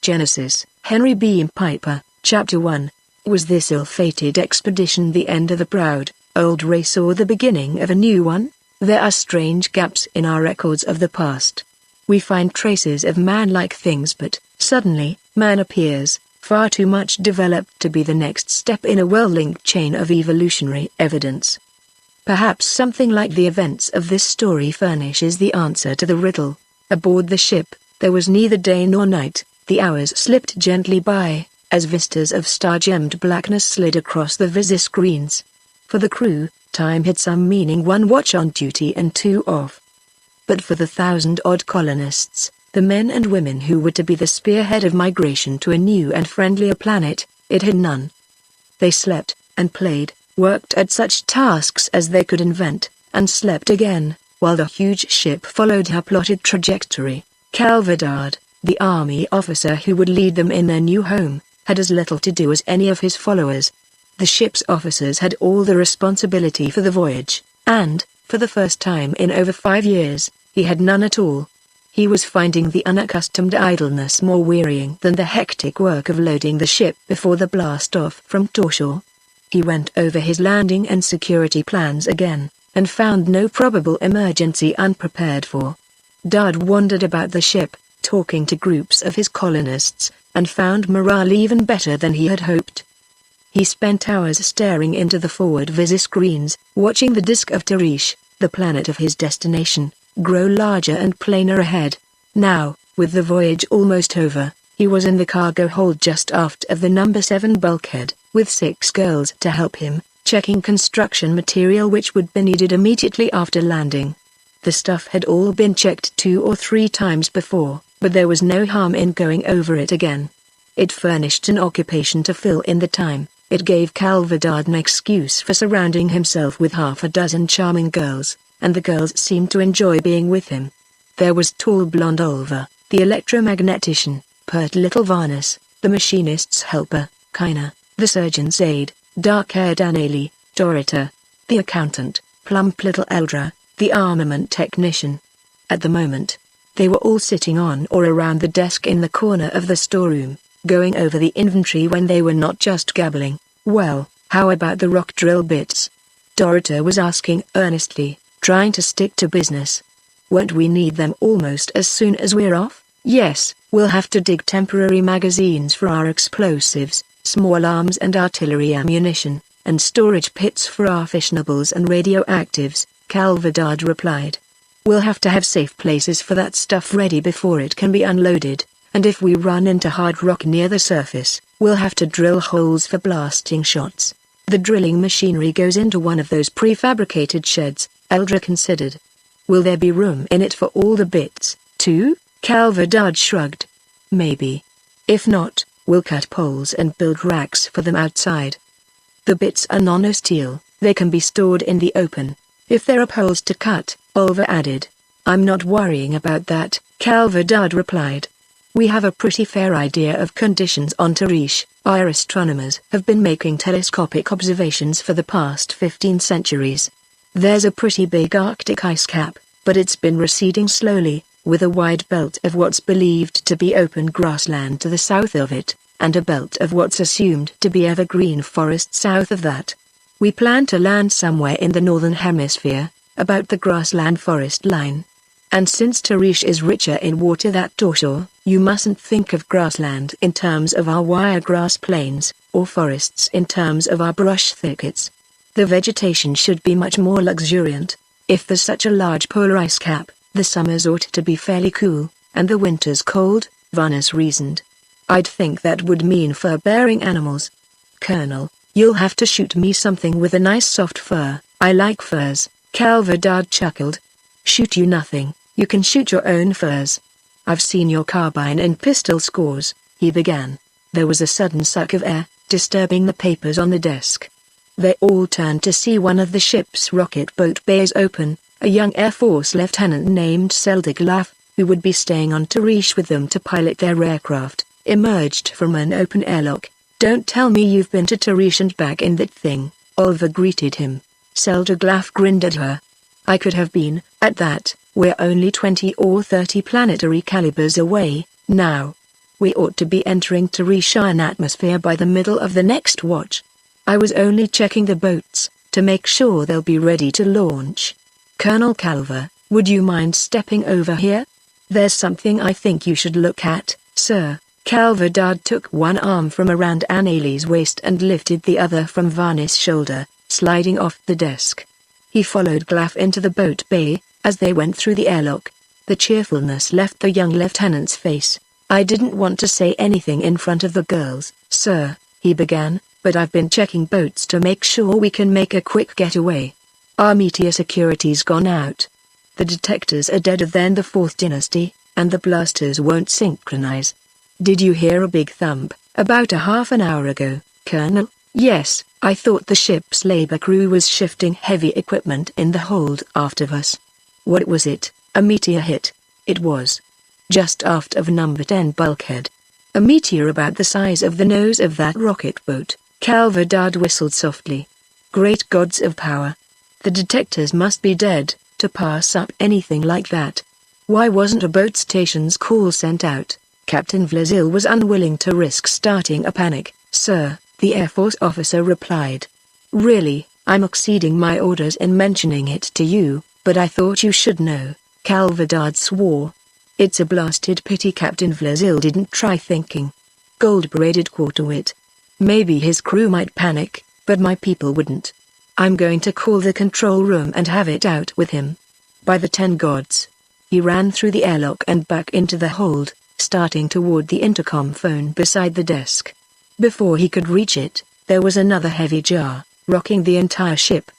Genesis, Henry B. Piper, Chapter 1. Was this ill-fated expedition the end of a proud, old race or the beginning of a new one? There are strange gaps in our records of the past. We find traces of man-like things, but, suddenly, man appears, far too much developed to be the next step in a well-linked chain of evolutionary evidence. Perhaps something like the events of this story furnishes the answer to the riddle. Aboard the ship, there was neither day nor night. The hours slipped gently by, as vistas of star-gemmed blackness slid across the visi-screens. For the crew, time had some meaning: 1 watch on duty and 2 off. But for the 1,000-odd colonists, the men and women who were to be the spearhead of migration to a new and friendlier planet, it had none. They slept, and played, worked at such tasks as they could invent, and slept again, while the huge ship followed her plotted trajectory. Calvadard, the army officer who would lead them in their new home, had as little to do as any of his followers. The ship's officers had all the responsibility for the voyage, and, for the first time in over 5 years, he had none at all. He was finding the unaccustomed idleness more wearying than the hectic work of loading the ship before the blast-off from Torshore. He went over his landing and security plans again, and found no probable emergency unprepared for. Dard wandered about the ship, talking to groups of his colonists, and found morale even better than he had hoped. He spent hours staring into the forward visi-screens, watching the disk of Tarish, the planet of his destination, grow larger and plainer ahead. Now, with the voyage almost over, he was in the cargo hold just aft of the number 7 bulkhead, with 6 girls to help him, checking construction material which would be needed immediately after landing. The stuff had all been checked 2 or 3 times before, but there was no harm in going over it again. It furnished an occupation to fill in the time. It gave Calvadard an excuse for surrounding himself with half a dozen charming girls, and the girls seemed to enjoy being with him. There was tall blonde Olva, the electromagnetician, pert little Varnus, the machinist's helper, Kina, the surgeon's aide, dark-haired Anali, Dorita, the accountant, plump little Eldra, the armament technician. At the moment, they were all sitting on or around the desk in the corner of the storeroom, going over the inventory when they were not just gabbling. "Well, how about the rock drill bits?" Dorita was asking earnestly, trying to stick to business. "Won't we need them almost as soon as we're off?" "Yes, we'll have to dig temporary magazines for our explosives, small arms and artillery ammunition, and storage pits for our fissionables and radioactives," Calvadard replied. "We'll have to have safe places for that stuff ready before it can be unloaded, and if we run into hard rock near the surface, we'll have to drill holes for blasting shots. The drilling machinery goes into one of those prefabricated sheds," Eldra considered. "Will there be room in it for all the bits, too?" Calvadard shrugged. "Maybe. If not, we'll cut poles and build racks for them outside. The bits are nano-steel, they can be stored in the open. If there are poles to cut," Olva added. "I'm not worrying about that," Calvadard replied. "We have a pretty fair idea of conditions on Tarish. Our astronomers have been making telescopic observations for the past 15 centuries. There's a pretty big Arctic ice cap, but it's been receding slowly, with a wide belt of what's believed to be open grassland to the south of it, and a belt of what's assumed to be evergreen forest south of that. We plan to land somewhere in the northern hemisphere, about the grassland forest line. And since Tarish is richer in water than Torshore, you mustn't think of grassland in terms of our wiregrass plains, or forests in terms of our brush thickets. The vegetation should be much more luxuriant. If there's such a large polar ice cap, the summers ought to be fairly cool, and the winters cold," Varnus reasoned. "I'd think that would mean fur-bearing animals." "Colonel, you'll have to shoot me something with a nice soft fur. I like furs," Calvadard chuckled. "Shoot you nothing, you can shoot your own furs. I've seen your carbine and pistol scores," he began. There was a sudden suck of air, disturbing the papers on the desk. They all turned to see one of the ship's rocket boat bays open. A young Air Force lieutenant named Seldiglaf, who would be staying on Tarish with them to pilot their aircraft, emerged from an open airlock. "Don't tell me you've been to Tarish and back in that thing," Olva greeted him. Seldiglaf grinned at her. "I could have been, at that. We're only 20 or 30 planetary calibers away, now." We ought to be entering Tarishan atmosphere by the middle of the next watch. I was only checking the boats, to make sure they'll be ready to launch. Colonel Calver, would you mind stepping over here? There's something I think you should look at, sir. Calver Dard took one arm from around Annalie's waist and lifted the other from Varnis' shoulder, sliding off the desk. He followed Glaf into the boat bay. As they went through the airlock, the cheerfulness left the young lieutenant's face. I didn't want to say anything in front of the girls, sir, he began, but I've been checking boats to make sure we can make a quick getaway. Our meteor security's gone out. The detectors are deader than the 4th dynasty, and the blasters won't synchronize. Did you hear a big thump, about a half an hour ago, Colonel? Yes, I thought the ship's labor crew was shifting heavy equipment in the hold aft of us. What was it? A meteor hit? It was. Just aft of number 10 bulkhead. A meteor about the size of the nose of that rocket boat. Calver Dard whistled softly. Great gods of power. The detectors must be dead, to pass up anything like that. Why wasn't a boat station's call sent out? Captain Vlazil was unwilling to risk starting a panic. Sir, the Air Force officer replied. Really, I'm exceeding my orders in mentioning it to you, but I thought you should know. Calver Dard swore. It's a blasted pity Captain Vlazil didn't try thinking. Gold-braided quarterwit. Maybe his crew might panic, but my people wouldn't. I'm going to call the control room and have it out with him. By the 10 gods. He ran through the airlock and back into the hold, starting toward the intercom phone beside the desk. Before he could reach it, there was another heavy jar, rocking the entire ship.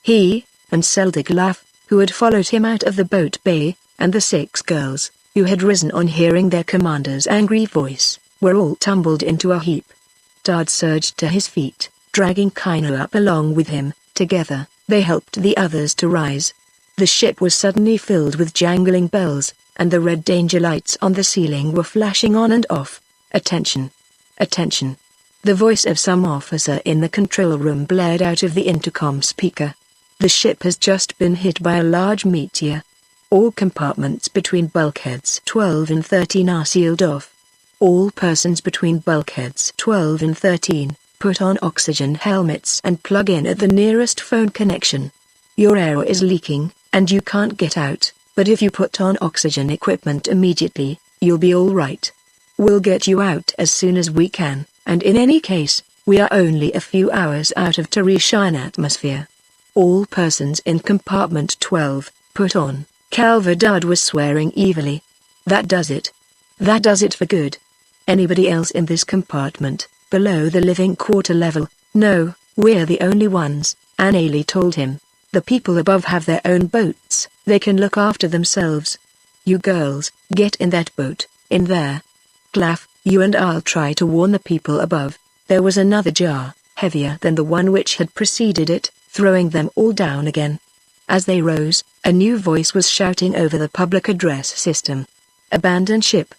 He, and Selda Glaf, who had followed him out of the boat bay, and the 6 girls, who had risen on hearing their commander's angry voice, were all tumbled into a heap. Dard surged to his feet, dragging Kaino up along with him. Together, they helped the others to rise. The ship was suddenly filled with jangling bells, and the red danger lights on the ceiling were flashing on and off. Attention! Attention! The voice of some officer in the control room blared out of the intercom speaker. The ship has just been hit by a large meteor. All compartments between bulkheads 12 and 13 are sealed off. All persons between bulkheads 12 and 13, put on oxygen helmets and plug in at the nearest phone connection. Your air is leaking, and you can't get out, but if you put on oxygen equipment immediately, you'll be all right. We'll get you out as soon as we can, and in any case, we are only a few hours out of Tarishan atmosphere. All persons in compartment 12, put on. Calver Dard was swearing evilly. That does it. That does it for good. Anybody else in this compartment, below the living quarter level? No, we're the only ones, Annalie told him. The people above have their own boats, they can look after themselves. You girls, get in that boat, in there. Glaf, you and I'll try to warn the people above. There was another jar, heavier than the one which had preceded it, throwing them all down again. As they rose, a new voice was shouting over the public address system. Abandon ship.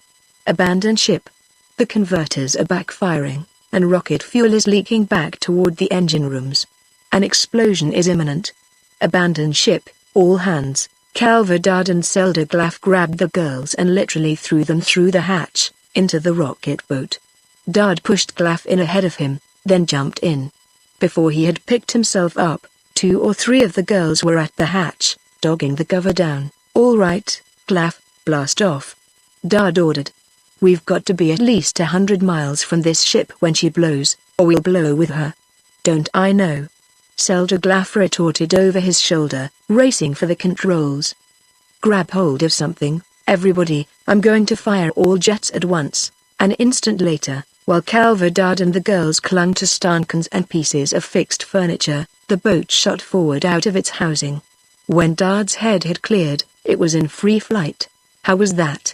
Abandon ship. The converters are backfiring, and rocket fuel is leaking back toward the engine rooms. An explosion is imminent. Abandon ship, all hands. Calver Dard and Selda Glaf grabbed the girls and literally threw them through the hatch, into the rocket boat. Dard pushed Glaf in ahead of him, then jumped in. Before he had picked himself up, 2 or 3 of the girls were at the hatch, dogging the cover down. All right, Glaf, blast off. Dard ordered. We've got to be at least 100 miles from this ship when she blows, or we'll blow with her. Don't I know? Selda Glaf retorted over his shoulder, racing for the controls. Grab hold of something, everybody, I'm going to fire all jets at once. An instant later, while Calver Dard and the girls clung to stanchions and pieces of fixed furniture, the boat shot forward out of its housing. When Dard's head had cleared, it was in free flight. How was that?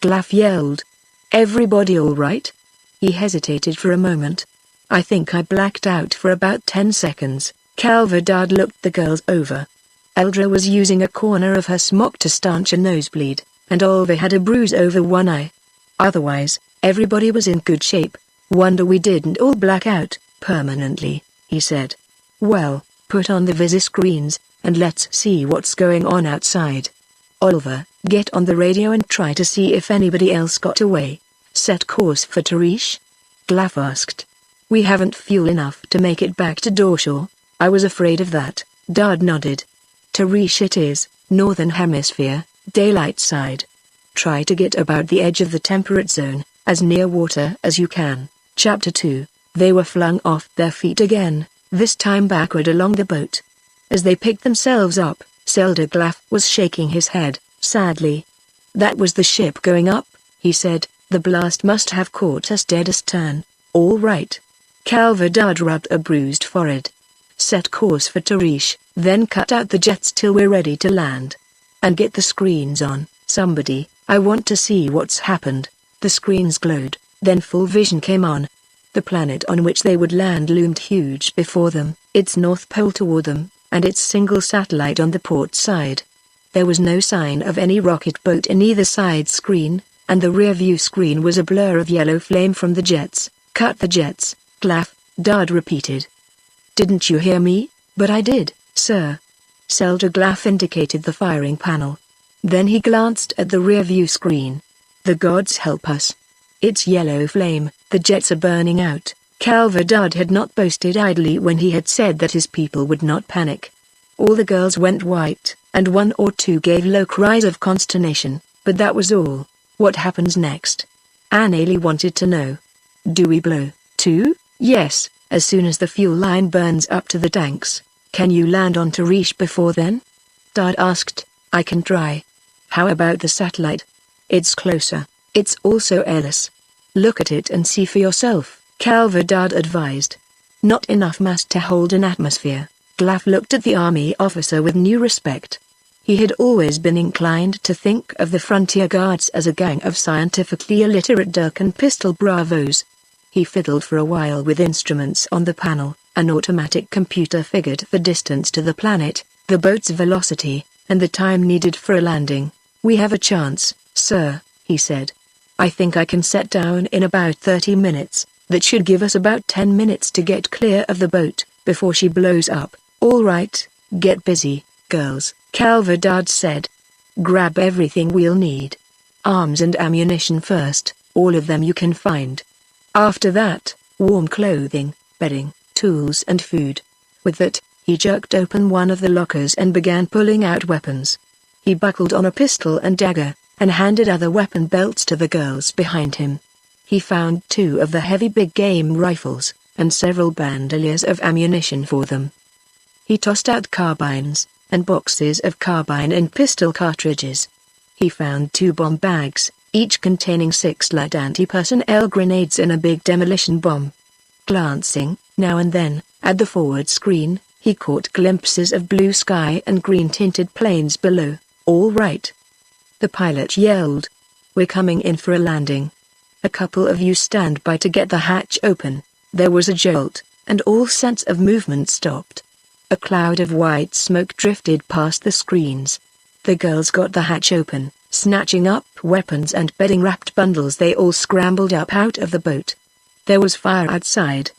Glaf yelled. Everybody all right? He hesitated for a moment. I think I blacked out for about 10 seconds. Calver Dard looked the girls over. Eldra was using a corner of her smock to stanch a nosebleed, and Olva had a bruise over one eye. Otherwise, everybody was in good shape. Wonder we didn't all black out permanently, he said. Well, put on the visor screens, and let's see what's going on outside. Olva, get on the radio and try to see if anybody else got away. Set course for Tarish? Glaf asked. We haven't fuel enough to make it back to Dorshore. I was afraid of that, Dad nodded. Tarish it is, Northern Hemisphere, daylight side. Try to get about the edge of the temperate zone, as near water as you can. Chapter 2. They were flung off their feet again, this time backward along the boat. As they picked themselves up, Selder Glaf was shaking his head, sadly. That was the ship going up, he said. The blast must have caught us dead astern. All right. Calverdad rubbed a bruised forehead. Set course for Tarish, then cut out the jets till we're ready to land. And get the screens on, somebody. I want to see what's happened. The screens glowed, then full vision came on. The planet on which they would land loomed huge before them, its north pole toward them, and its single satellite on the port side. There was no sign of any rocket boat in either side screen, and the rear view screen was a blur of yellow flame from the jets. Cut the jets, Glaf, Dad repeated. Didn't you hear me? But I did, sir. Selder Glaf indicated the firing panel. Then he glanced at the rear view screen. The gods help us. It's yellow flame, the jets are burning out. Calverdad had not boasted idly when he had said that his people would not panic. All the girls went white, and one or two gave low cries of consternation, but that was all. What happens next? Anneli wanted to know. Do we blow, too? Yes, as soon as the fuel line burns up to the tanks. Can you land on Tarish before then? Dad asked. I can try. How about the satellite? It's closer. It's also airless. Look at it and see for yourself, Calverdad advised. Not enough mass to hold an atmosphere. Glaf looked at the army officer with new respect. He had always been inclined to think of the frontier guards as a gang of scientifically illiterate dirk and pistol bravos. He fiddled for a while with instruments on the panel. An automatic computer figured the distance to the planet, the boat's velocity, and the time needed for a landing. We have a chance, sir, he said. I think I can set down in about 30 minutes. That should give us about 10 minutes to get clear of the boat, before she blows up. All right, get busy, girls, Calverdad said. Grab everything we'll need. Arms and ammunition first, all of them you can find. After that, warm clothing, bedding, tools and food. With that, he jerked open one of the lockers and began pulling out weapons. He buckled on a pistol and dagger, and handed other weapon belts to the girls behind him. He found 2 of the heavy big game rifles, and several bandoliers of ammunition for them. He tossed out carbines, and boxes of carbine and pistol cartridges. He found 2 bomb bags, each containing 6 light anti-personnel grenades and a big demolition bomb. Glancing, now and then, at the forward screen, he caught glimpses of blue sky and green-tinted plains below. All right. The pilot yelled. We're coming in for a landing. A couple of you stand by to get the hatch open. There was a jolt, and all sense of movement stopped. A cloud of white smoke drifted past the screens. The girls got the hatch open, snatching up weapons and bedding-wrapped bundles. They all scrambled up out of the boat. There was fire outside.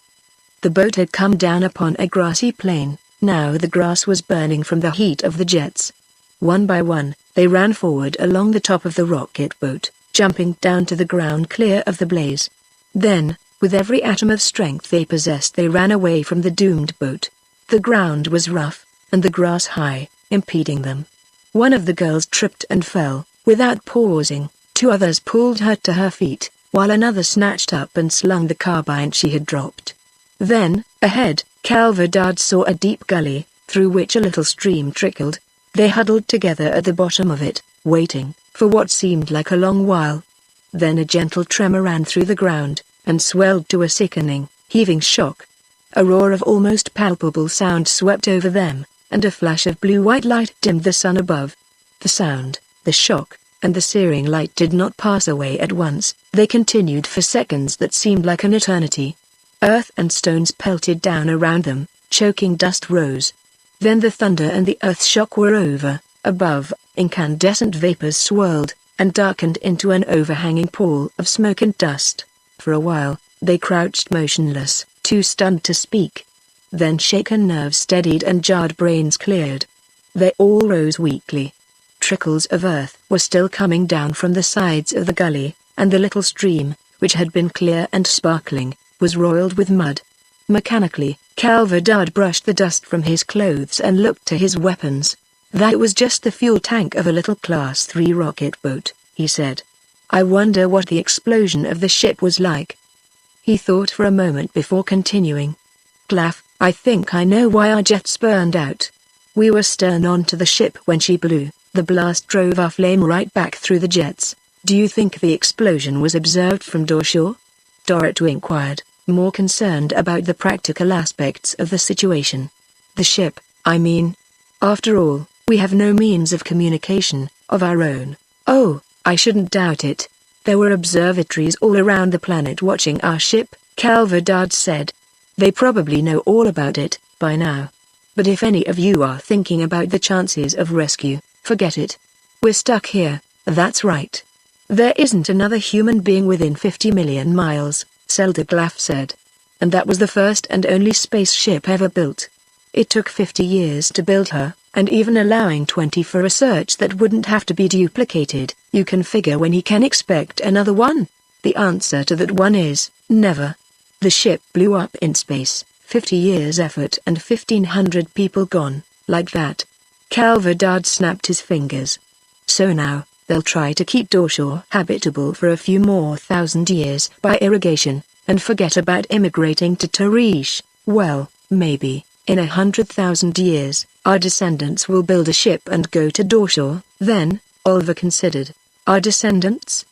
The boat had come down upon a grassy plain. Now the grass was burning from the heat of the jets. One by one, they ran forward along the top of the rocket boat, jumping down to the ground clear of the blaze. Then, with every atom of strength they possessed, they ran away from the doomed boat. The ground was rough, and the grass high, impeding them. One of the girls tripped and fell. Without pausing, 2 others pulled her to her feet, while another snatched up and slung the carbine she had dropped. Then, ahead, Calverdad saw a deep gully, through which a little stream trickled. They huddled together at the bottom of it, waiting, for what seemed like a long while. Then a gentle tremor ran through the ground, and swelled to a sickening, heaving shock. A roar of almost palpable sound swept over them, and a flash of blue-white light dimmed the sun above. The sound, the shock, and the searing light did not pass away at once. They continued for seconds that seemed like an eternity. Earth and stones pelted down around them, choking dust rose. Then the thunder and the earth shock were over. Above, incandescent vapors swirled, and darkened into an overhanging pall of smoke and dust. For a while, they crouched motionless, too stunned to speak. Then shaken nerves steadied and jarred brains cleared. They all rose weakly. Trickles of earth were still coming down from the sides of the gully, and the little stream, which had been clear and sparkling, was roiled with mud. Mechanically, Calverdard brushed the dust from his clothes and looked to his weapons. That was just the fuel tank of a little Class 3 rocket boat, he said. I wonder what the explosion of the ship was like. He thought for a moment before continuing. Glaff, I think I know why our jets burned out. We were stern on to the ship when she blew. The blast drove our flame right back through the jets. Do you think the explosion was observed from doorshore? Dorothy inquired, more concerned about the practical aspects of the situation. The ship, I mean. After all, we have no means of communication, of our own. Oh, I shouldn't doubt it. There were observatories all around the planet watching our ship, Calverdard said. They probably know all about it, by now. But if any of you are thinking about the chances of rescue, forget it. We're stuck here, that's right. There isn't another human being within 50 million miles, Zelda Glaff said. And that was the first and only spaceship ever built. It took 50 years to build her, and even allowing 20 for research that wouldn't have to be duplicated, you can figure when he can expect another one. The answer to that one is, never. The ship blew up in space, 50 years effort and 1,500 people gone, like that. Calverdard snapped his fingers. So now, they'll try to keep Dorshore habitable for a few more thousand years by irrigation, and forget about immigrating to Tarish. Well, maybe, in 100,000 years, our descendants will build a ship and go to Dorshore, then, Oliver considered. Our descendants?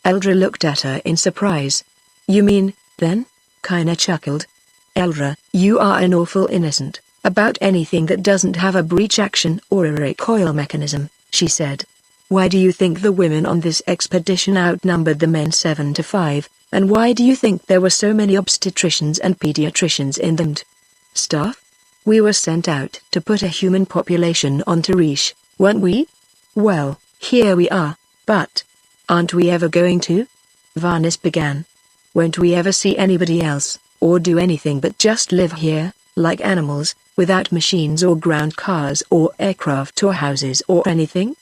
Eldra looked at her in surprise. You mean, then? Kinda chuckled. Eldra, you are an awful innocent, about anything that doesn't have a breach action or a recoil mechanism, she said. Why do you think the women on this expedition outnumbered the men 7 to 5, and why do you think there were so many obstetricians and pediatricians in them? Staff? We were sent out to put a human population on Tarish, weren't we? Well, here we are, but aren't we ever going to? Varnes began. Won't we ever see anybody else, or do anything but just live here, like animals, without machines or ground cars or aircraft or houses or anything?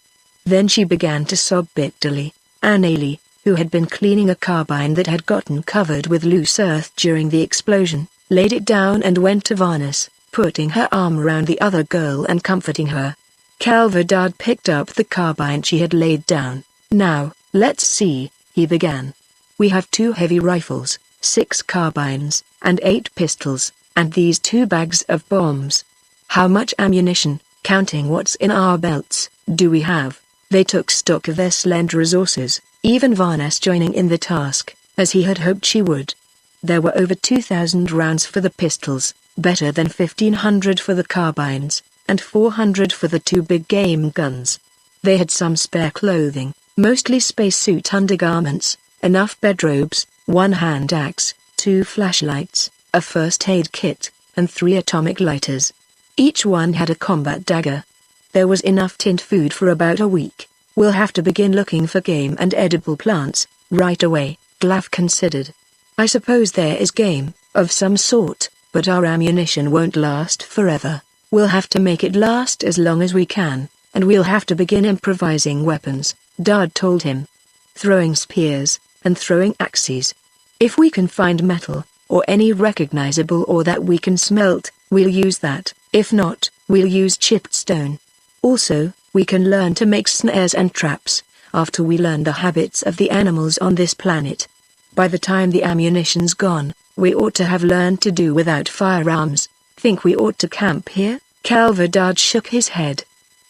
Then she began to sob bitterly. Annalie, who had been cleaning a carbine that had gotten covered with loose earth during the explosion, laid it down and went to Varnes, putting her arm around the other girl and comforting her. Calverdard picked up the carbine she had laid down. Now, let's see, he began. We have 2 heavy rifles, 6 carbines, and 8 pistols, and these 2 bags of bombs. How much ammunition, counting what's in our belts, do we have? They took stock of their slender resources, even Varnes joining in the task, as he had hoped she would. There were over 2,000 rounds for the pistols, better than 1,500 for the carbines, and 400 for the 2 big game guns. They had some spare clothing, mostly spacesuit undergarments, enough bedrobes, 1 hand axe, 2 flashlights, a first aid kit, and 3 atomic lighters. Each one had a combat dagger. There was enough tinned food for about a week. We'll have to begin looking for game and edible plants, right away, Glaff considered. I suppose there is game, of some sort, but our ammunition won't last forever. We'll have to make it last as long as we can, and we'll have to begin improvising weapons, Dad told him. Throwing spears, and throwing axes. If we can find metal, or any recognizable ore that we can smelt, we'll use that. If not, we'll use chipped stone. Also, we can learn to make snares and traps, after we learn the habits of the animals on this planet. By the time the ammunition's gone, we ought to have learned to do without firearms. Think we ought to camp here? Calverdard shook his head.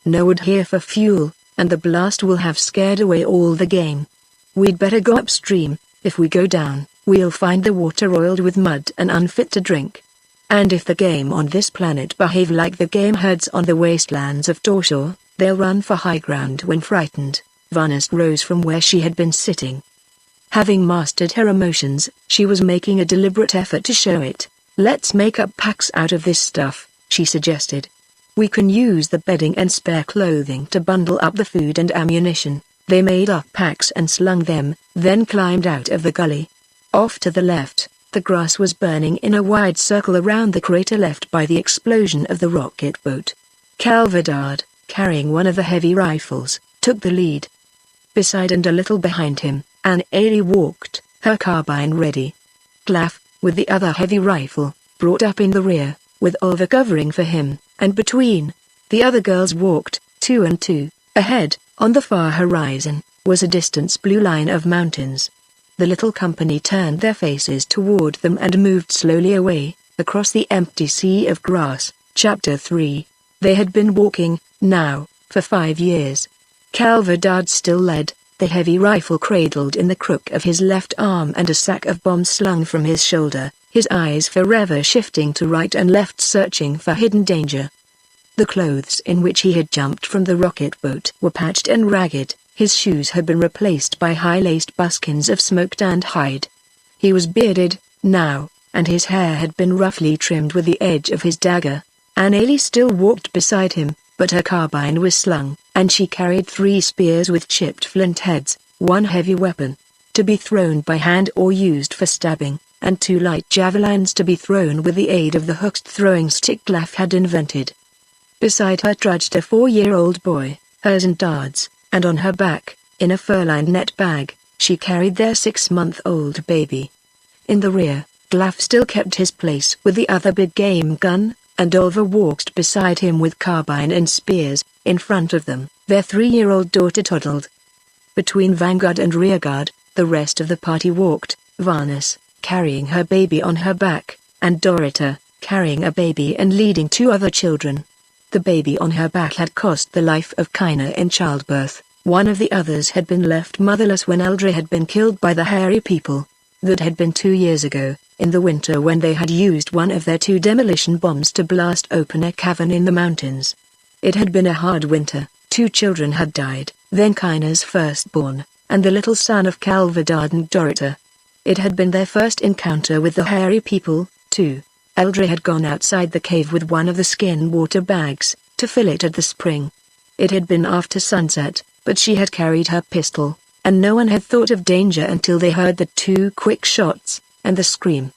No wood here for fuel, and the blast will have scared away all the game. We'd better go upstream. If we go down, we'll find the water oiled with mud and unfit to drink. And if the game on this planet behave like the game herds on the wastelands of Dorshore, they'll run for high ground when frightened. Varnes rose from where she had been sitting. Having mastered her emotions, she was making a deliberate effort to show it. Let's make up packs out of this stuff, she suggested. We can use the bedding and spare clothing to bundle up the food and ammunition. They made up packs and slung them, then climbed out of the gully. Off to the left, the grass was burning in a wide circle around the crater left by the explosion of the rocket boat. Calverdard, carrying one of the heavy rifles, took the lead. Beside and a little behind him, Annalie walked, her carbine ready. Glaf, with the other heavy rifle, brought up in the rear, with Oliver covering for him, and between. The other girls walked, 2 and 2. Ahead, on the far horizon, was a distant blue line of mountains. The little company turned their faces toward them and moved slowly away, across the empty sea of grass. Chapter 3. They had been walking, now, for 5 years. Calverdard still led, the heavy rifle cradled in the crook of his left arm and a sack of bombs slung from his shoulder, his eyes forever shifting to right and left searching for hidden danger. The clothes in which he had jumped from the rocket boat were patched and ragged, his shoes had been replaced by high-laced buskins of smoked-tanned hide. He was bearded, now, and his hair had been roughly trimmed with the edge of his dagger. Anneli still walked beside him, but her carbine was slung, and she carried 3 spears with chipped flint heads, 1 heavy weapon, to be thrown by hand or used for stabbing, and 2 light javelins to be thrown with the aid of the hooked throwing stick Glaf had invented. Beside her trudged a 4-year-old boy, hers and Dard's, and on her back, in a fur-lined net bag, she carried their 6-month-old baby. In the rear, Glaf still kept his place with the other big game gun, and Oliver walked beside him with carbine and spears. In front of them, their 3-year-old daughter toddled. Between vanguard and rearguard, the rest of the party walked, Varnes, carrying her baby on her back, and Dorita, carrying a baby and leading 2 other children. The baby on her back had cost the life of Kina in childbirth. One of the others had been left motherless when Eldre had been killed by the hairy people. That had been 2 years ago, in the winter when they had used one of their 2 demolition bombs to blast open a cavern in the mountains. It had been a hard winter. 2 children had died, then Kina's firstborn, and the little son of Calverdard and Dorita. It had been their first encounter with the hairy people, too. Eldre had gone outside the cave with one of the skin water bags, to fill it at the spring. It had been after sunset, but she had carried her pistol, and no one had thought of danger until they heard the 2 quick shots, and the scream.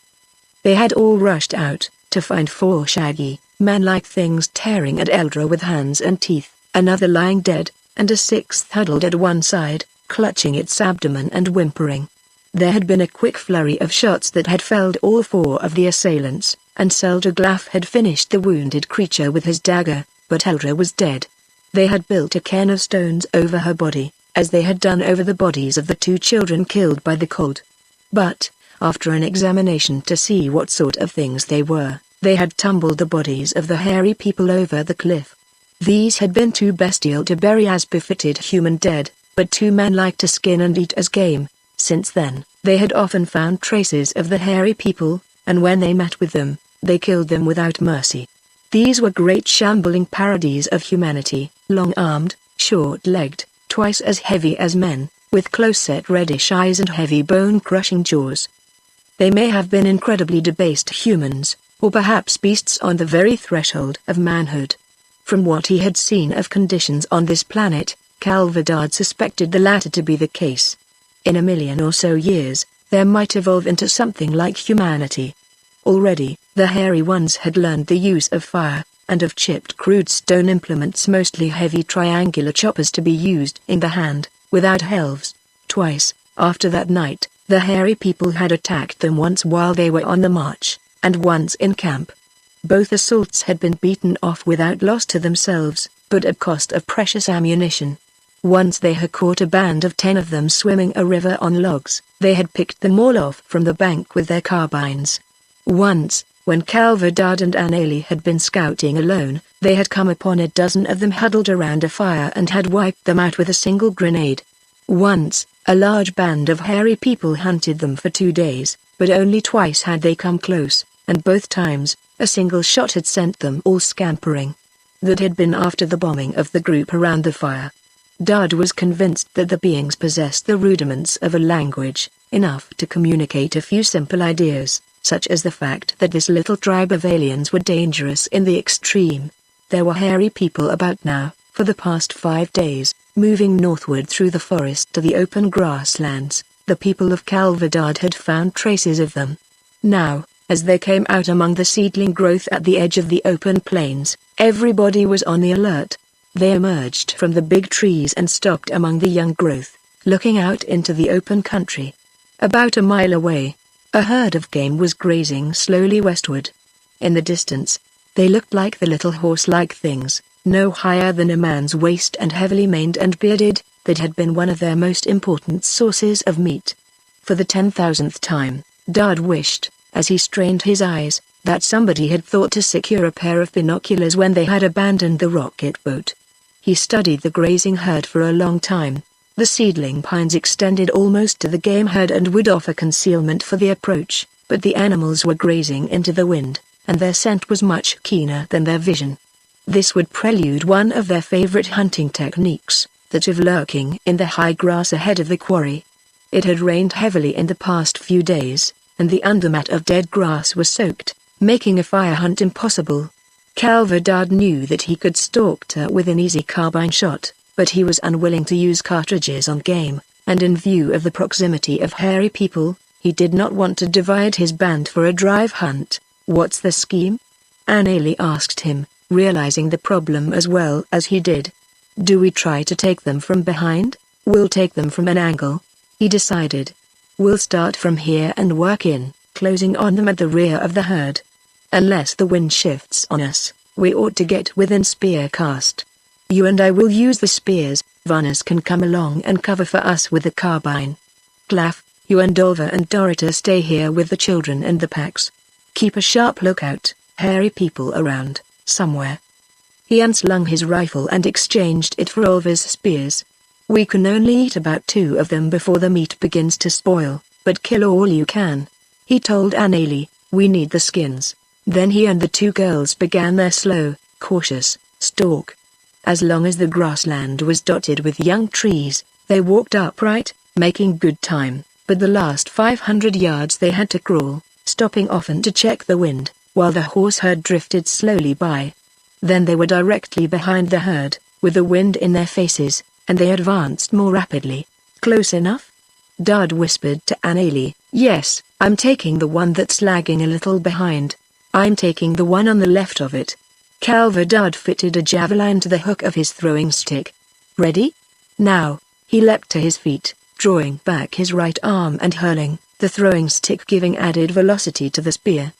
They had all rushed out, to find 4 shaggy, man-like things tearing at Eldra with hands and teeth, another lying dead, and a 6th huddled at one side, clutching its abdomen and whimpering. There had been a quick flurry of shots that had felled all 4 of the assailants, and Soldier Glaf had finished the wounded creature with his dagger, but Eldra was dead. They had built a cairn of stones over her body, as they had done over the bodies of the 2 children killed by the cold. But, after an examination to see what sort of things they were, they had tumbled the bodies of the hairy people over the cliff. These had been too bestial to bury as befitted human dead, but too man-like to skin and eat as game. Since then, they had often found traces of the hairy people, and when they met with them, they killed them without mercy. These were great shambling parodies of humanity, long-armed, short-legged, twice as heavy as men, with close-set reddish eyes and heavy bone-crushing jaws. They may have been incredibly debased humans, or perhaps beasts on the very threshold of manhood. From what he had seen of conditions on this planet, Calverdard suspected the latter to be the case. In a million or so years, they might evolve into something like humanity. Already, the hairy ones had learned the use of fire, and of chipped crude stone implements, mostly heavy triangular choppers to be used in the hand, without helves. Twice, after that night, the hairy people had attacked them, once while they were on the march, and once in camp. Both assaults had been beaten off without loss to themselves, but at cost of precious ammunition. Once they had caught a band of 10 of them swimming a river on logs. They had picked them all off from the bank with their carbines. Once, when Calverdard and Anneli had been scouting alone, they had come upon a dozen of them huddled around a fire and had wiped them out with a single grenade. Once, a large band of hairy people hunted them for 2 days, but only twice had they come close, and both times, a single shot had sent them all scampering. That had been after the bombing of the group around the fire. Dard was convinced that the beings possessed the rudiments of a language, enough to communicate a few simple ideas, such as the fact that this little tribe of aliens were dangerous in the extreme. There were hairy people about now, for the past 5 days, moving northward through the forest to the open grasslands. The people of Calverdard had found traces of them. Now, as they came out among the seedling growth at the edge of the open plains, everybody was on the alert. They emerged from the big trees and stopped among the young growth, looking out into the open country. About a mile away, a herd of game was grazing slowly westward. In the distance, they looked like the little horse-like things, no higher than a man's waist and heavily maned and bearded, that had been one of their most important sources of meat. For the 10,000th time, Dad wished, as he strained his eyes, that somebody had thought to secure a pair of binoculars when they had abandoned the rocket boat. He studied the grazing herd for a long time. The seedling pines extended almost to the game herd and would offer concealment for the approach, but the animals were grazing into the wind, and their scent was much keener than their vision. This would prelude one of their favorite hunting techniques, that of lurking in the high grass ahead of the quarry. It had rained heavily in the past few days, and the undermat of dead grass was soaked, making a fire hunt impossible. Calverdad knew that he could stalk her with an easy carbine shot, but he was unwilling to use cartridges on game, and in view of the proximity of hairy people, he did not want to divide his band for a drive hunt. "What's the scheme?" Annalie asked him, realizing the problem as well as he did. "Do we try to take them from behind? We'll take them from an angle," he decided. "We'll start from here and work in, closing on them at the rear of the herd. Unless the wind shifts on us, we ought to get within spear cast. You and I will use the spears, Vanus can come along and cover for us with the carbine. Claff, you and Dolva and Dorita stay here with the children and the packs. Keep a sharp lookout, hairy people around, somewhere." He unslung his rifle and exchanged it for Olva's spears. "We can only eat about 2 of them before the meat begins to spoil, but kill all you can," he told Annalie. "We need the skins." Then he and the 2 girls began their slow, cautious stalk. As long as the grassland was dotted with young trees, they walked upright, making good time, but the last 500 yards they had to crawl, stopping often to check the wind, while the horse herd drifted slowly by. Then they were directly behind the herd, with the wind in their faces, and they advanced more rapidly. "Close enough?" Dad whispered to Annalie. "Yes, I'm taking the one that's lagging a little behind. I'm taking the one on the left of it." Calverdad fitted a javelin to the hook of his throwing stick. "Ready? Now." He leapt to his feet, drawing back his right arm and hurling, the throwing stick giving added velocity to the spear.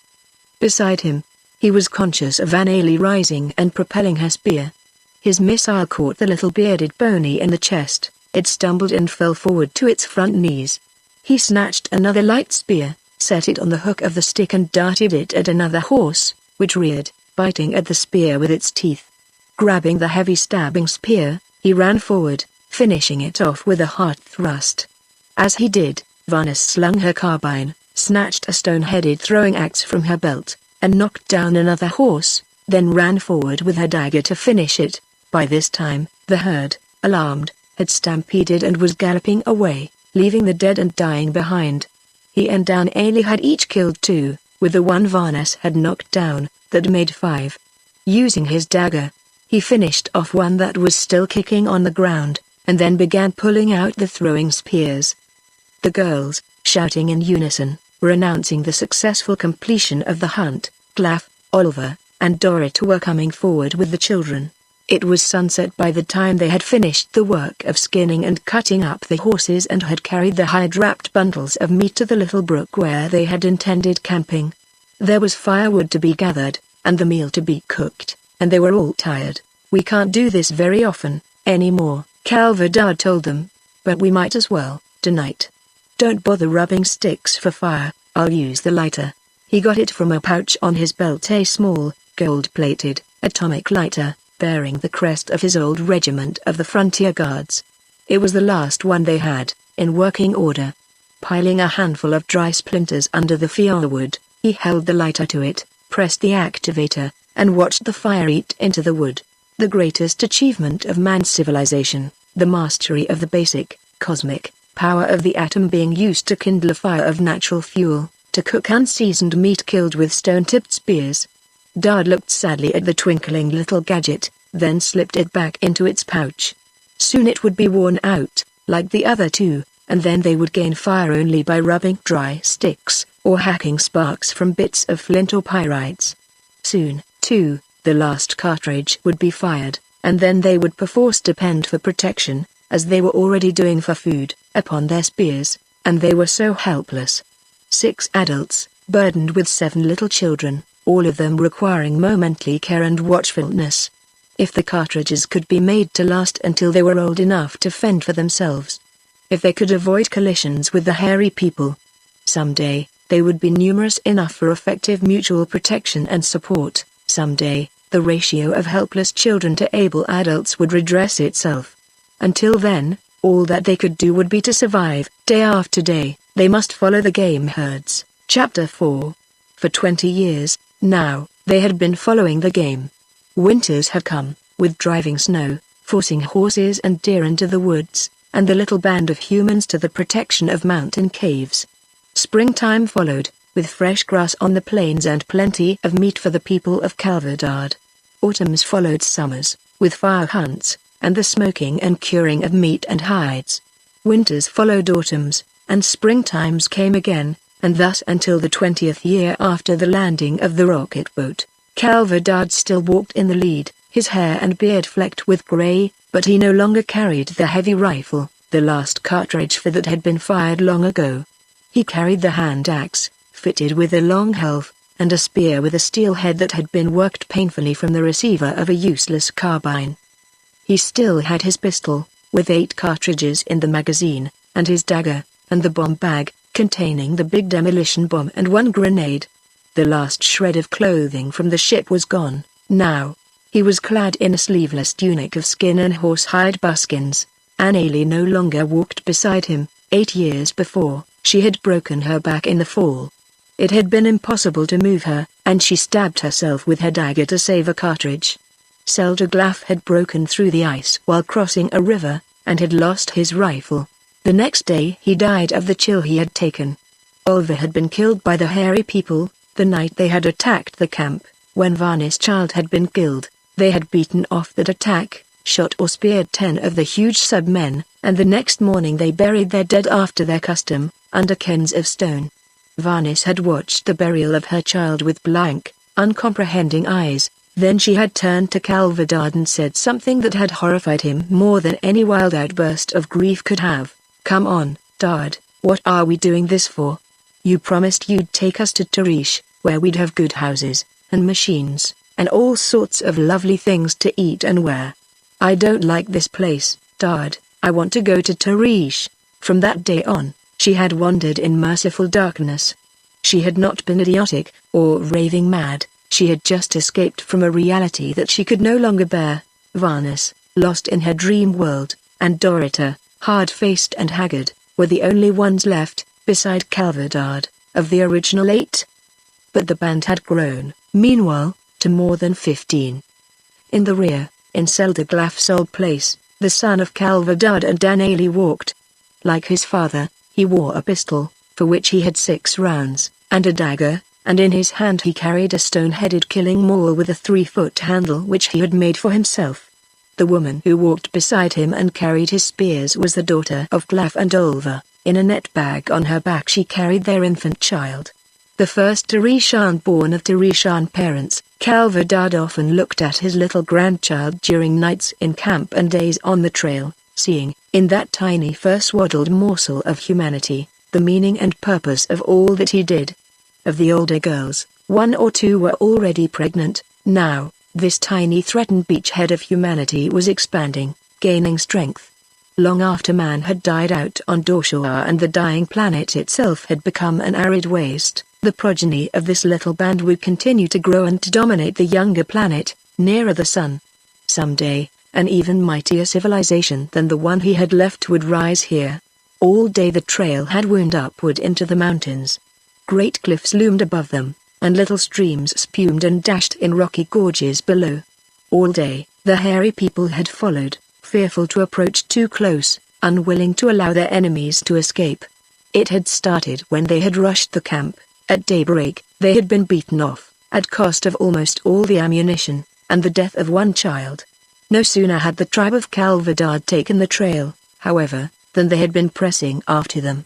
Beside him, he was conscious of Annalie rising and propelling her spear. His missile caught the little bearded pony in the chest. It stumbled and fell forward to its front knees. He snatched another light spear, set it on the hook of the stick and darted it at another horse, which reared, biting at the spear with its teeth. Grabbing the heavy stabbing spear, he ran forward, finishing it off with a hard thrust. As he did, Vanus slung her carbine, snatched a stone-headed throwing axe from her belt, and knocked down another horse, then ran forward with her dagger to finish it. By this time, the herd, alarmed, had stampeded and was galloping away, leaving the dead and dying behind. He and Annalie had each killed 2, with the one Vanus had knocked down, that made 5. Using his dagger, he finished off one that was still kicking on the ground, and then began pulling out the throwing spears. The girls, shouting in unison, were announcing the successful completion of the hunt. Claff, Oliver, and Dorita were coming forward with the children. It was sunset by the time they had finished the work of skinning and cutting up the horses and had carried the hide-wrapped bundles of meat to the little brook where they had intended camping. There was firewood to be gathered, and the meal to be cooked, and they were all tired. "We can't do this very often, anymore," Calverdad told them, "but we might as well, tonight. Don't bother rubbing sticks for fire, I'll use the lighter." He got it from a pouch on his belt, a small, gold-plated, atomic lighter, bearing the crest of his old regiment of the Frontier Guards. It was the last one they had, in working order. Piling a handful of dry splinters under the firewood, he held the lighter to it, pressed the activator, and watched the fire eat into the wood. The greatest achievement of man's civilization, the mastery of the basic, cosmic, power of the atom being used to kindle a fire of natural fuel, to cook unseasoned meat killed with stone-tipped spears. Dad looked sadly at the twinkling little gadget, then slipped it back into its pouch. Soon it would be worn out, like the other 2, and then they would gain fire only by rubbing dry sticks, or hacking sparks from bits of flint or pyrites. Soon, too, the last cartridge would be fired, and then they would perforce depend for protection, as they were already doing for food, upon their spears. and they were so helpless. 6 adults, burdened with 7 little children, all of them requiring momentary care and watchfulness. If the cartridges could be made to last until they were old enough to fend for themselves. If they could avoid collisions with the hairy people. Someday, they would be numerous enough for effective mutual protection and support. Someday, the ratio of helpless children to able adults would redress itself. Until then, all that they could do would be to survive. Day after day, they must follow the game herds. Chapter 4. For 20 years, now, they had been following the game. Winters had come, with driving snow, forcing horses and deer into the woods, and the little band of humans to the protection of mountain caves. Springtime followed, with fresh grass on the plains and plenty of meat for the people of Calverdard. Autumns followed summers, with fire hunts, and the smoking and curing of meat and hides. Winters followed autumns, and springtimes came again, and thus until the 20th year after the landing of the rocket boat. Calverdard still walked in the lead, his hair and beard flecked with gray, but he no longer carried the heavy rifle, the last cartridge for that had been fired long ago. He carried the hand axe, fitted with a long helve, and a spear with a steel head that had been worked painfully from the receiver of a useless carbine. He still had his pistol, with 8 cartridges in the magazine, and his dagger, and the bomb bag, containing the big demolition bomb and 1 grenade. The last shred of clothing from the ship was gone, now. He was clad in a sleeveless tunic of skin and horsehide buskins. Annalie no longer walked beside him. 8 years before, she had broken her back in the fall. It had been impossible to move her, and she stabbed herself with her dagger to save a cartridge. Selderglaf had broken through the ice while crossing a river, and had lost his rifle. The next day he died of the chill he had taken. Olva had been killed by the hairy people, the night they had attacked the camp. When Varnis' child had been killed, they had beaten off that attack, shot or speared 10 of the huge sub-men, and the next morning they buried their dead after their custom, under cairns of stone. Varnis had watched the burial of her child with blank, uncomprehending eyes. Then she had turned to Calverdard and said something that had horrified him more than any wild outburst of grief could have. "Come on, Dard, what are we doing this for? You promised you'd take us to Tarish, where we'd have good houses, and machines, and all sorts of lovely things to eat and wear. I don't like this place, Dard, I want to go to Tarish." From that day on, she had wandered in merciful darkness. She had not been idiotic, or raving mad. She had just escaped from a reality that she could no longer bear. Varnis, lost in her dream world, and Dorita, hard-faced and haggard, were the only ones left, beside Calverdard, of the original 8. But the band had grown, meanwhile, to more than 15. In the rear, in Selderglaf's old place, the son of Calverdard and Annalie walked. Like his father, he wore a pistol, for which he had 6 rounds, and a dagger, and in his hand he carried a stone-headed killing maul with a 3-foot handle which he had made for himself. The woman who walked beside him and carried his spears was the daughter of Glaf and Olva. In a net bag on her back she carried their infant child. The first Tarishan born of Tarishan parents, Calverdard often looked at his little grandchild during nights in camp and days on the trail, seeing, in that tiny fur-swaddled morsel of humanity, the meaning and purpose of all that he did. Of the older girls, 1 or 2 were already pregnant. Now, this tiny threatened beachhead of humanity was expanding, gaining strength. Long after man had died out on Dorshua and the dying planet itself had become an arid waste, the progeny of this little band would continue to grow and to dominate the younger planet, nearer the sun. Someday, an even mightier civilization than the one he had left would rise here. All day the trail had wound upward into the mountains. Great cliffs loomed above them, and little streams spumed and dashed in rocky gorges below. All day, the hairy people had followed, fearful to approach too close, unwilling to allow their enemies to escape. It had started when they had rushed the camp. At daybreak, they had been beaten off, at cost of almost all the ammunition, and the death of 1 child. No sooner had the tribe of Calverdard taken the trail, however, than they had been pressing after them.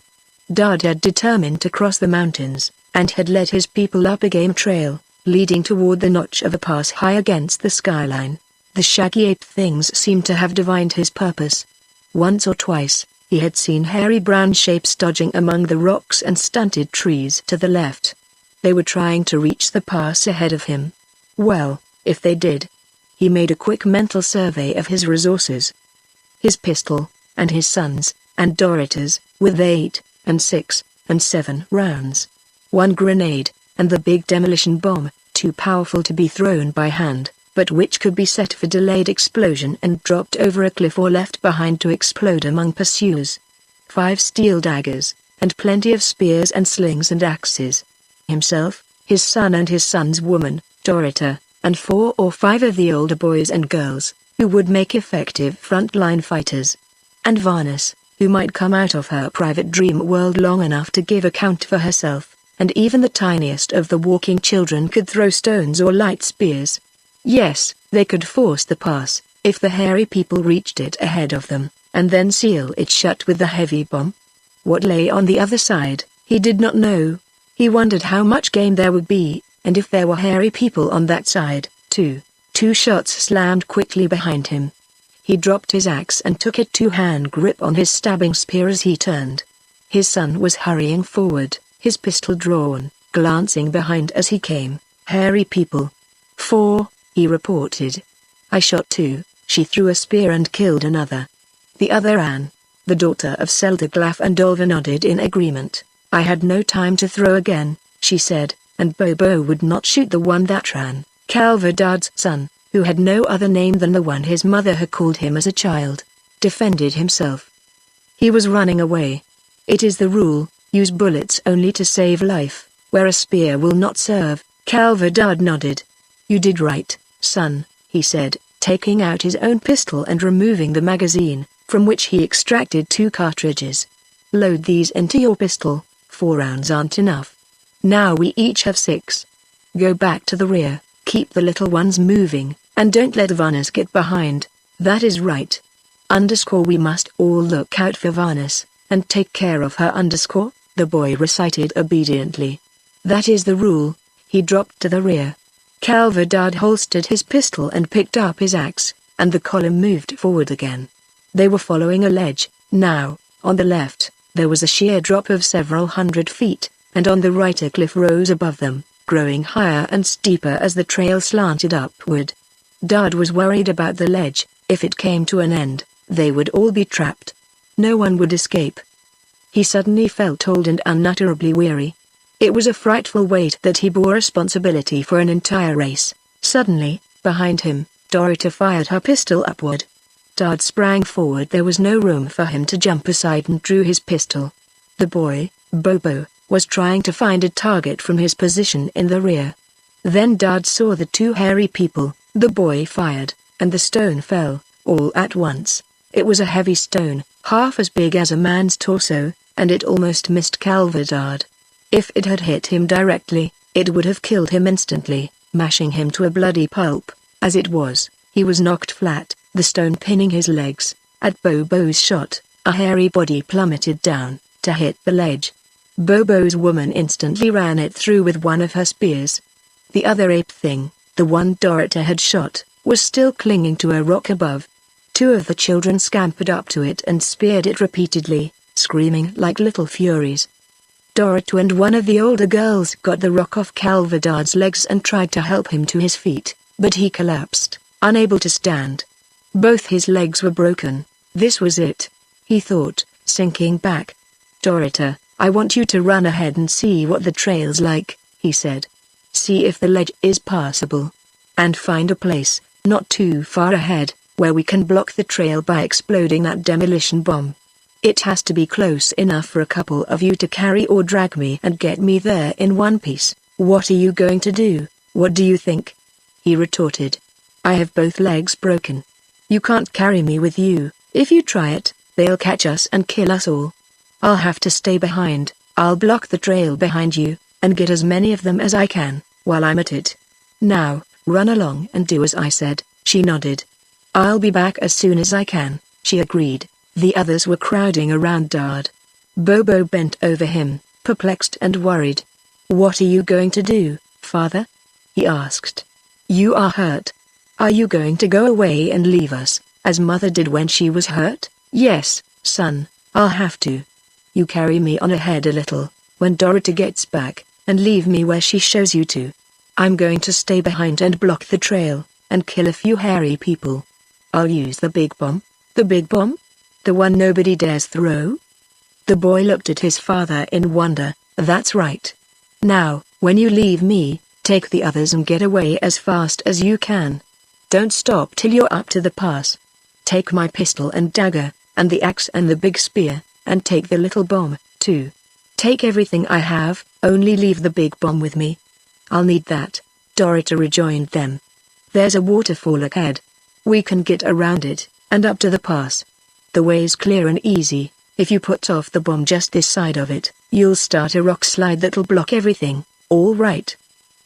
Dard had determined to cross the mountains, and had led his people up a game trail, leading toward the notch of a pass high against the skyline. The shaggy ape things seemed to have divined his purpose. Once or twice, he had seen hairy brown shapes dodging among the rocks and stunted trees to the left. They were trying to reach the pass ahead of him. Well, if they did. He made a quick mental survey of his resources. His pistol, and his son's, and Dorita's, with 8, and 6, and 7 rounds. 1 grenade, and the big demolition bomb, too powerful to be thrown by hand, but which could be set for delayed explosion and dropped over a cliff or left behind to explode among pursuers. 5 steel daggers, and plenty of spears and slings and axes. Himself, his son and his son's woman, Dorita, and 4 or 5 of the older boys and girls, who would make effective front-line fighters. And Varnes, who might come out of her private dream world long enough to give account for herself, and even the tiniest of the walking children could throw stones or light spears. Yes, they could force the pass, if the hairy people reached it ahead of them, and then seal it shut with the heavy bomb. What lay on the other side, he did not know. He wondered how much game there would be, and if there were hairy people on that side, too. 2 shots slammed quickly behind him. He dropped his axe and took a 2-hand grip on his stabbing spear as he turned. His son was hurrying forward, his pistol drawn, glancing behind as he came. Hairy people. 4, he reported. I shot 2, she threw a spear and killed another. The other Anne, the daughter of Selderglaf and Olva, nodded in agreement. I had no time to throw again, she said, and Bobo would not shoot the one that ran. Calvadard's son, who had no other name than the one his mother had called him as a child, defended himself. He was running away. It is the rule, use bullets only to save life, where a spear will not serve. Calvadard nodded. You did right, son, he said, taking out his own pistol and removing the magazine, from which he extracted 2 cartridges. Load these into your pistol, 4 rounds aren't enough. Now we each have 6. Go back to the rear, keep the little ones moving, and don't let Varnes get behind. That is right. We must all look out for Varnes, and take care of her. The boy recited obediently. That is the rule. He dropped to the rear. Calvadard holstered his pistol and picked up his axe, and the column moved forward again. They were following a ledge. Now, on the left, there was a sheer drop of several hundred feet, and on the right a cliff rose above them, growing higher and steeper as the trail slanted upward. Dad was worried about the ledge. If it came to an end, they would all be trapped. No one would escape. He suddenly felt old and unutterably weary. It was a frightful weight that he bore, responsibility for an entire race. Suddenly, behind him, Dorita fired her pistol upward. Dad sprang forward. There was no room for him to jump aside and drew his pistol. The boy, Bobo, was trying to find a target from his position in the rear. Then Dad saw the 2 hairy people. The boy fired, and the stone fell, all at once. It was a heavy stone, half as big as a man's torso, and it almost missed Calvadard. If it had hit him directly, it would have killed him instantly, mashing him to a bloody pulp. As it was, he was knocked flat, the stone pinning his legs. At Bobo's shot, a hairy body plummeted down, to hit the ledge. Bobo's woman instantly ran it through with one of her spears. The other ape thing, the one Dorita had shot, was still clinging to a rock above. 2 of the children scampered up to it and speared it repeatedly, screaming like little furies. Dorita and one of the older girls got the rock off Calvadard's legs and tried to help him to his feet, but he collapsed, unable to stand. Both his legs were broken. This was it, he thought, sinking back. Dorita, I want you to run ahead and see what the trail's like, he said. See if the ledge is passable. And find a place, not too far ahead, where we can block the trail by exploding that demolition bomb. It has to be close enough for a couple of you to carry or drag me and get me there in one piece. What are you going to do? What do you think? He retorted. I have both legs broken. You can't carry me with you. If you try it, they'll catch us and kill us all. I'll have to stay behind. I'll block the trail behind you, and get as many of them as I can, while I'm at it. Now, run along and do as I said. She nodded. I'll be back as soon as I can, she agreed. The others were crowding around Dad. Bobo bent over him, perplexed and worried. What are you going to do, father? He asked. You are hurt. Are you going to go away and leave us, as mother did when she was hurt? Yes, son. I'll have to. You carry me on ahead a little, when Dorita gets back, and leave me where she shows you to. I'm going to stay behind and block the trail, and kill a few hairy people. I'll use the big bomb. The big bomb? The one nobody dares throw? The boy looked at his father in wonder. That's right. Now, when you leave me, take the others and get away as fast as you can. Don't stop till you're up to the pass. Take my pistol and dagger, and the axe and the big spear, and take the little bomb, too. Take everything I have, only leave the big bomb with me. I'll need that, Dorita rejoined them. There's a waterfall ahead. We can get around it, and up to the pass. The way's clear and easy. If you put off the bomb just this side of it, you'll start a rock slide that'll block everything. All right.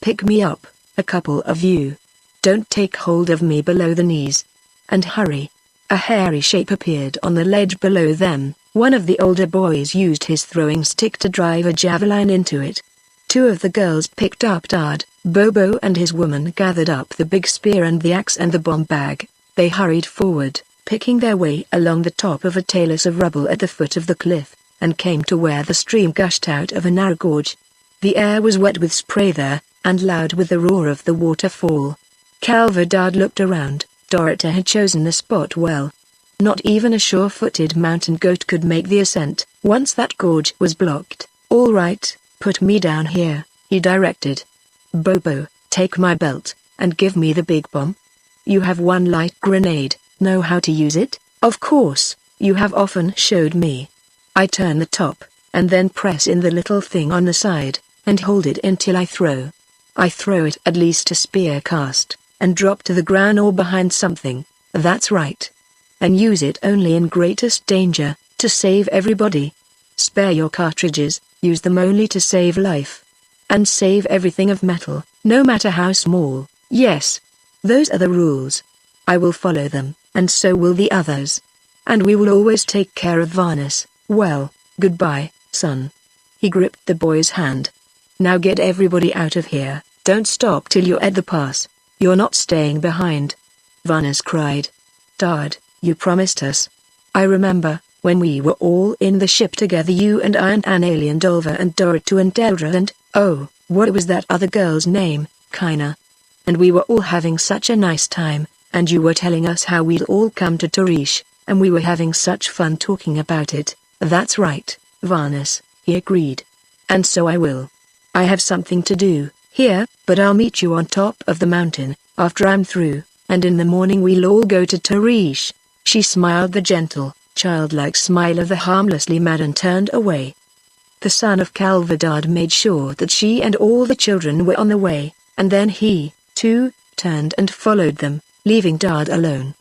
Pick me up, a couple of you. Don't take hold of me below the knees. And hurry. A hairy shape appeared on the ledge below them. One of the older boys used his throwing stick to drive a javelin into it. Two of the girls picked up Dad. Bobo and his woman gathered up the big spear and the axe and the bomb bag. They hurried forward, picking their way along the top of a talus of rubble at the foot of the cliff, and came to where the stream gushed out of a narrow gorge. The air was wet with spray there, and loud with the roar of the waterfall. Calverdad looked around. Dorita had chosen the spot well. Not even a sure-footed mountain goat could make the ascent, once that gorge was blocked. All right, put me down here, he directed. Bobo, take my belt, and give me the big bomb. You have one light grenade, know how to use it? Of course, you have often showed me. I turn the top, and then press in the little thing on the side, and hold it until I throw. I throw it at least a spear cast, and drop to the ground or behind something. That's right. And use it only in greatest danger, to save everybody. Spare your cartridges, use them only to save life. And save everything of metal, no matter how small. Yes. Those are the rules. I will follow them, and so will the others. And we will always take care of Varnus. Well, goodbye, son. He gripped the boy's hand. Now get everybody out of here. Don't stop till you're at the pass. You're not staying behind. Varnus cried. Dad, you promised us. I remember, when we were all in the ship together, you and I and an alien Dolva and Dorita and Deldra and, oh, what was that other girl's name, Kina? And we were all having such a nice time, and you were telling us how we'd all come to Tarish, and we were having such fun talking about it. That's right, Varnus, he agreed. And so I will. I have something to do here, but I'll meet you on top of the mountain, after I'm through, and in the morning we'll all go to Tarish. She smiled the gentle, childlike smile of the harmlessly mad and turned away. The son of Calverdad made sure that she and all the children were on the way, and then he, too, turned and followed them, leaving Dad alone,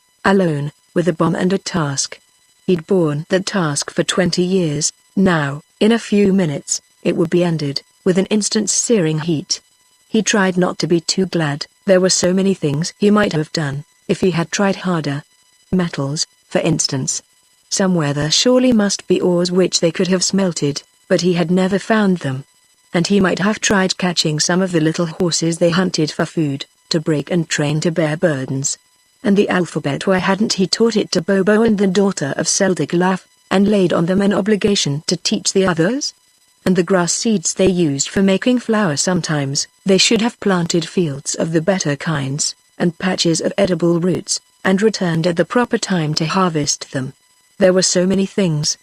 with a bomb and a task. He'd borne that task for 20 years, now, in a few minutes, it would be ended, with an instant's searing heat. He tried not to be too glad. There were so many things he might have done, if he had tried harder. Metals, for instance. Somewhere there surely must be ores which they could have smelted, but he had never found them. And he might have tried catching some of the little horses they hunted for food, to break and train to bear burdens. And the alphabet, why hadn't he taught it to Bobo and the daughter of Seldiglaf, and laid on them an obligation to teach the others? And the grass seeds they used for making flour, sometimes they should have planted fields of the better kinds, and patches of edible roots, and returned at the proper time to harvest them. There were so many things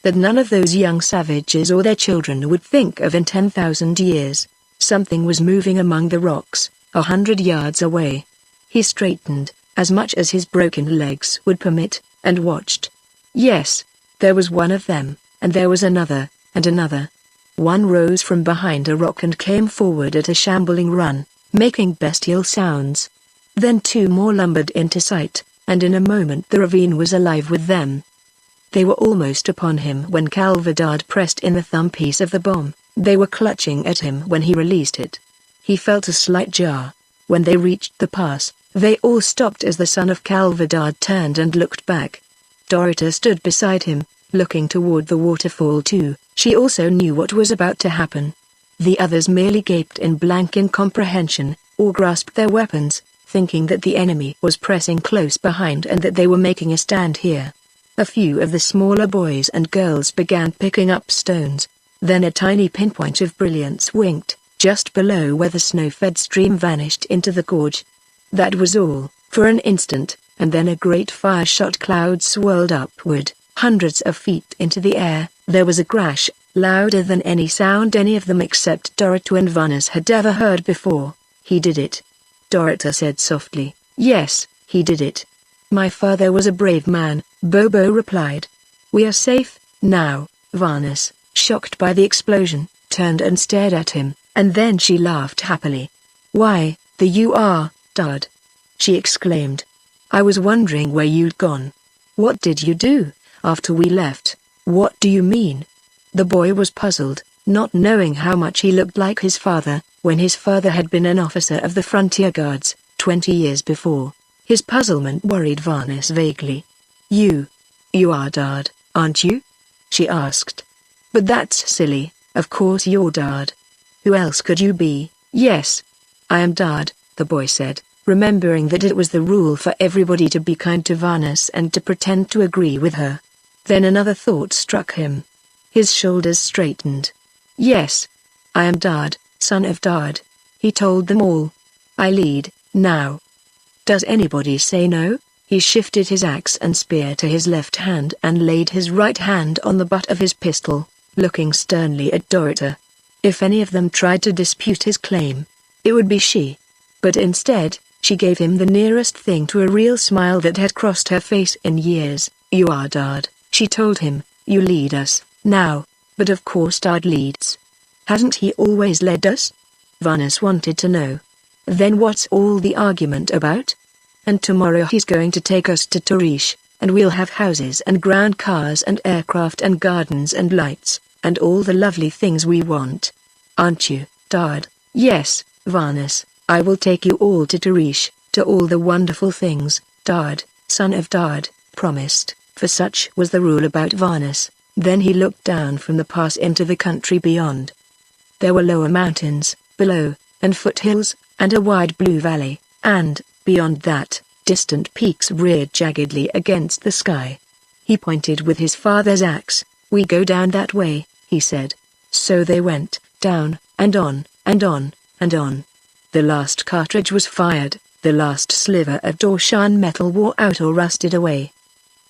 that none of those young savages or their children would think of in 10,000 years. Something was moving among the rocks, 100 yards away. He straightened, as much as his broken legs would permit, and watched. Yes, there was one of them, and there was another, and another. One rose from behind a rock and came forward at a shambling run, making bestial sounds. Then two more lumbered into sight, and in a moment the ravine was alive with them. They were almost upon him when Calverdad pressed in the thumb piece of the bomb. They were clutching at him when he released it. He felt a slight jar. When they reached the pass, they all stopped as the son of Calverdad turned and looked back. Dorita stood beside him, looking toward the waterfall too. She also knew what was about to happen. The others merely gaped in blank incomprehension, or grasped their weapons, thinking that the enemy was pressing close behind and that they were making a stand here. A few of the smaller boys and girls began picking up stones. Then a tiny pinpoint of brilliance winked, just below where the snow-fed stream vanished into the gorge. That was all, for an instant, and then a great fire-shot cloud swirled upward, hundreds of feet into the air. There was a crash, louder than any sound any of them except Dorota and Vanus had ever heard before. "He did it," Dorota said softly. "Yes, he did it. My father was a brave man," Bobo replied. "We are safe, now," Vanus, shocked by the explosion, turned and stared at him, and then she laughed happily. "Why, there you are, Dad!" she exclaimed. "I was wondering where you'd gone. What did you do after we left?" "What do you mean?" The boy was puzzled, not knowing how much he looked like his father, when his father had been an officer of the Frontier Guards, 20 years before. His puzzlement worried Vanus vaguely. You are Dad, aren't you?" she asked. "But that's silly, of course you're Dad. Who else could you be?" "Yes, I am Dad," the boy said, remembering that it was the rule for everybody to be kind to Vanus and to pretend to agree with her. Then another thought struck him. His shoulders straightened. "Yes, I am Dad, son of Dad," he told them all. "I lead, now. Does anybody say no?" He shifted his axe and spear to his left hand and laid his right hand on the butt of his pistol, looking sternly at Dorota. If any of them tried to dispute his claim, it would be she. But instead, she gave him the nearest thing to a real smile that had crossed her face in years. "You are Dad," she told him. "You lead us, now, but of course Dad leads. Hasn't he always led us?" Vanus wanted to know. "Then what's all the argument about? And tomorrow he's going to take us to Tarish, and we'll have houses and ground cars and aircraft and gardens and lights, and all the lovely things we want. Aren't you, Dad?" "Yes, Vanus, I will take you all to Tarish, to all the wonderful things," Dad, son of Dad, promised, for such was the rule about Vanus. Then he looked down from the pass into the country beyond. There were lower mountains, below, and foothills, and a wide blue valley, and, beyond that, distant peaks reared jaggedly against the sky. He pointed with his father's axe. "We go down that way," he said. So they went, down, and on, and on, and on. The last cartridge was fired, the last sliver of Dorshan metal wore out or rusted away.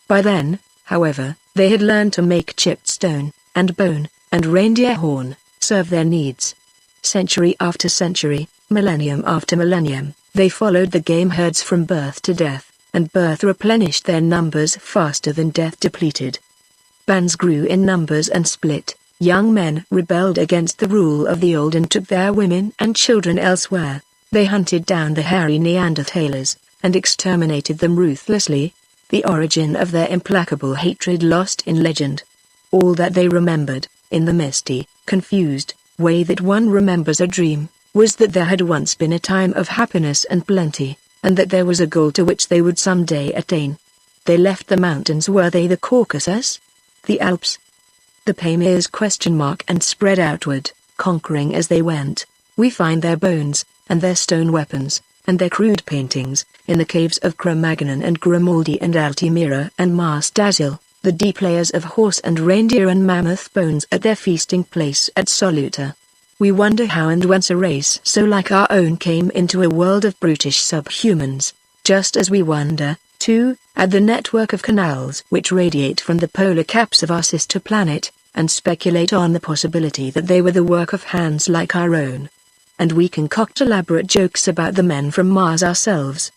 By then, however, they had learned to make chipped stone, and bone, and reindeer horn, serve their needs. Century after century, millennium after millennium, they followed the game herds from birth to death, and birth replenished their numbers faster than death depleted. Bands grew in numbers and split. Young men rebelled against the rule of the old and took their women and children elsewhere. They hunted down the hairy Neanderthalers, and exterminated them ruthlessly, the origin of their implacable hatred lost in legend. All that they remembered, in the misty, confused way that one remembers a dream, was that there had once been a time of happiness and plenty, and that there was a goal to which they would someday attain. They left the mountains. Were they the Caucasus? The Alps? The Pamirs? And spread outward, conquering as they went. We find their bones, and their stone weapons, and their crude paintings, in the caves of Cro-Magnon and Grimaldi and Altamira and Mars Dazil, the deep layers of horse and reindeer and mammoth bones at their feasting place at Soluta. We wonder how and whence a race so like our own came into a world of brutish subhumans, just as we wonder, too, at the network of canals which radiate from the polar caps of our sister planet, and speculate on the possibility that they were the work of hands like our own. And we concoct elaborate jokes about the men from Mars ourselves,